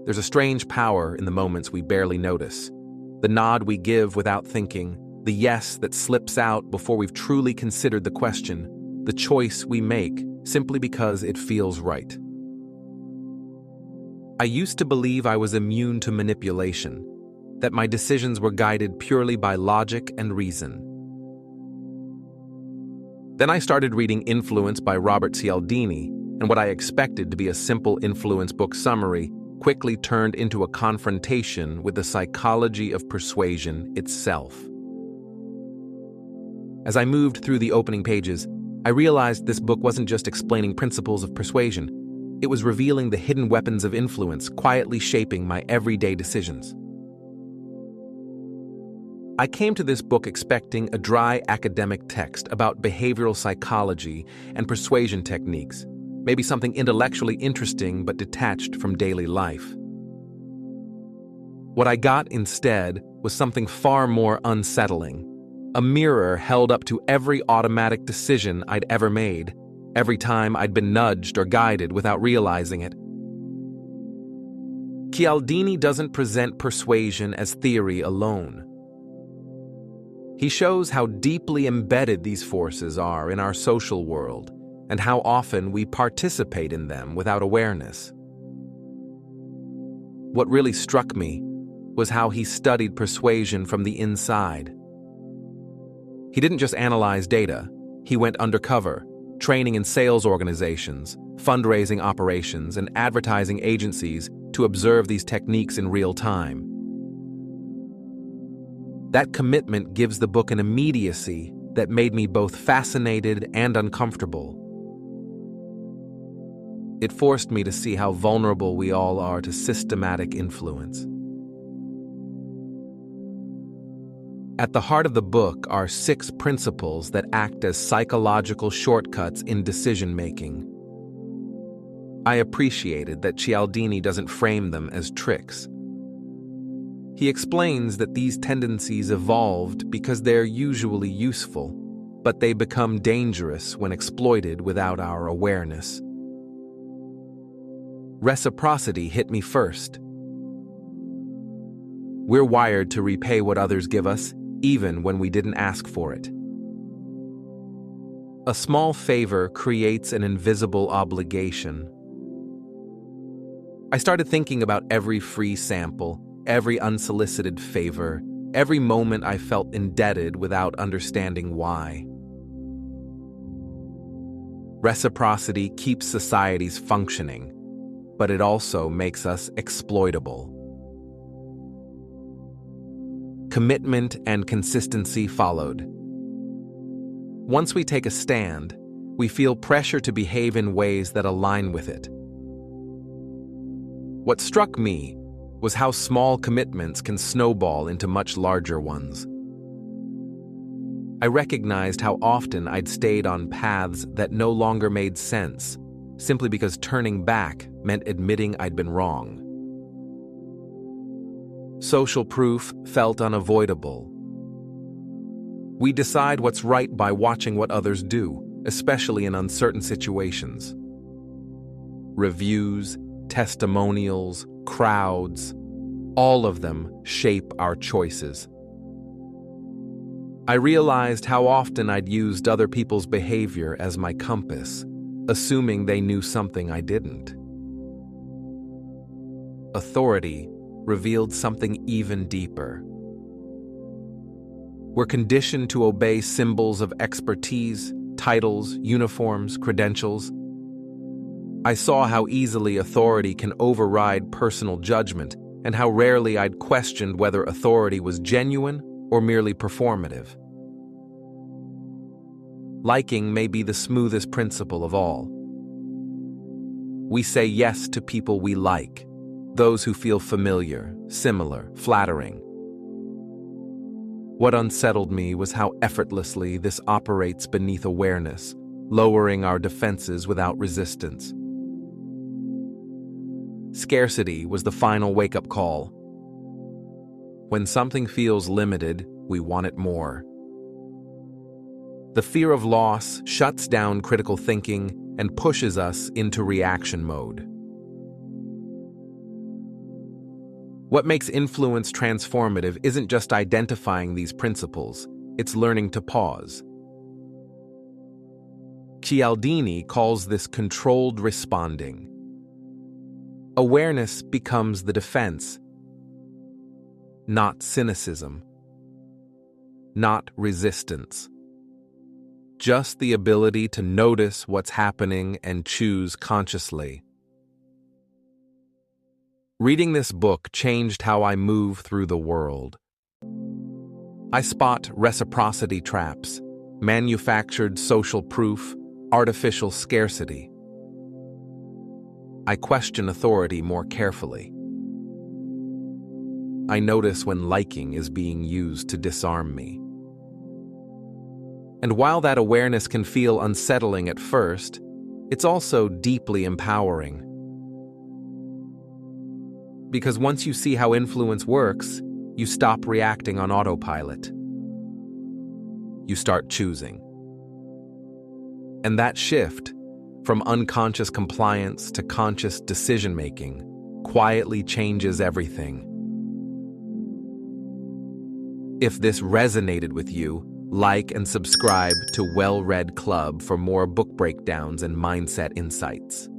There's a strange power in the moments we barely notice. The nod we give without thinking, the yes that slips out before we've truly considered the question, the choice we make simply because it feels right. I used to believe I was immune to manipulation, that my decisions were guided purely by logic and reason. Then I started reading Influence by Robert Cialdini, and what I expected to be a simple influence book summary quickly turned into a confrontation with the psychology of persuasion itself. As I moved through the opening pages, I realized this book wasn't just explaining principles of persuasion. It was revealing the hidden weapons of influence quietly shaping my everyday decisions. I came to this book expecting a dry academic text about behavioral psychology and persuasion techniques, maybe something intellectually interesting but detached from daily life. What I got instead was something far more unsettling, a mirror held up to every automatic decision I'd ever made, every time I'd been nudged or guided without realizing it. Cialdini doesn't present persuasion as theory alone. He shows how deeply embedded these forces are in our social world and how often we participate in them without awareness. What really struck me was how he studied persuasion from the inside. He didn't just analyze data, he went undercover, training in sales organizations, fundraising operations, and advertising agencies to observe these techniques in real time. That commitment gives the book an immediacy that made me both fascinated and uncomfortable. It forced me to see how vulnerable we all are to systematic influence. At the heart of the book are 6 principles that act as psychological shortcuts in decision-making. I appreciated that Cialdini doesn't frame them as tricks. He explains that these tendencies evolved because they're usually useful, but they become dangerous when exploited without our awareness. Reciprocity hit me first. We're wired to repay what others give us, even when we didn't ask for it. A small favor creates an invisible obligation. I started thinking about every free sample, every unsolicited favor, every moment I felt indebted without understanding why. Reciprocity keeps societies functioning, but it also makes us exploitable. Commitment and consistency followed. Once we take a stand, we feel pressure to behave in ways that align with it. What struck me was how small commitments can snowball into much larger ones. I recognized how often I'd stayed on paths that no longer made sense, simply because turning back meant admitting I'd been wrong. Social proof felt unavoidable. We decide what's right by watching what others do, especially in uncertain situations. Reviews, testimonials, crowds, all of them shape our choices. I realized how often I'd used other people's behavior as my compass, assuming they knew something I didn't. Authority revealed something even deeper. We're conditioned to obey symbols of expertise, titles, uniforms, credentials. I saw how easily authority can override personal judgment, and how rarely I'd questioned whether authority was genuine or merely performative. Liking may be the smoothest principle of all. We say yes to people we like, those who feel familiar, similar, flattering. What unsettled me was how effortlessly this operates beneath awareness, lowering our defenses without resistance. Scarcity was the final wake-up call. When something feels limited, we want it more. The fear of loss shuts down critical thinking and pushes us into reaction mode. What makes influence transformative isn't just identifying these principles, it's learning to pause. Cialdini calls this controlled responding. Awareness becomes the defense, not cynicism, not resistance. Just the ability to notice what's happening and choose consciously. Reading this book changed how I move through the world. I spot reciprocity traps, manufactured social proof, artificial scarcity. I question authority more carefully. I notice when liking is being used to disarm me. And while that awareness can feel unsettling at first, it's also deeply empowering. Because once you see how influence works, you stop reacting on autopilot. You start choosing. And that shift, from unconscious compliance to conscious decision-making, quietly changes everything. If this resonated with you, like and subscribe to WellReadClub for more book breakdowns and mindset insights.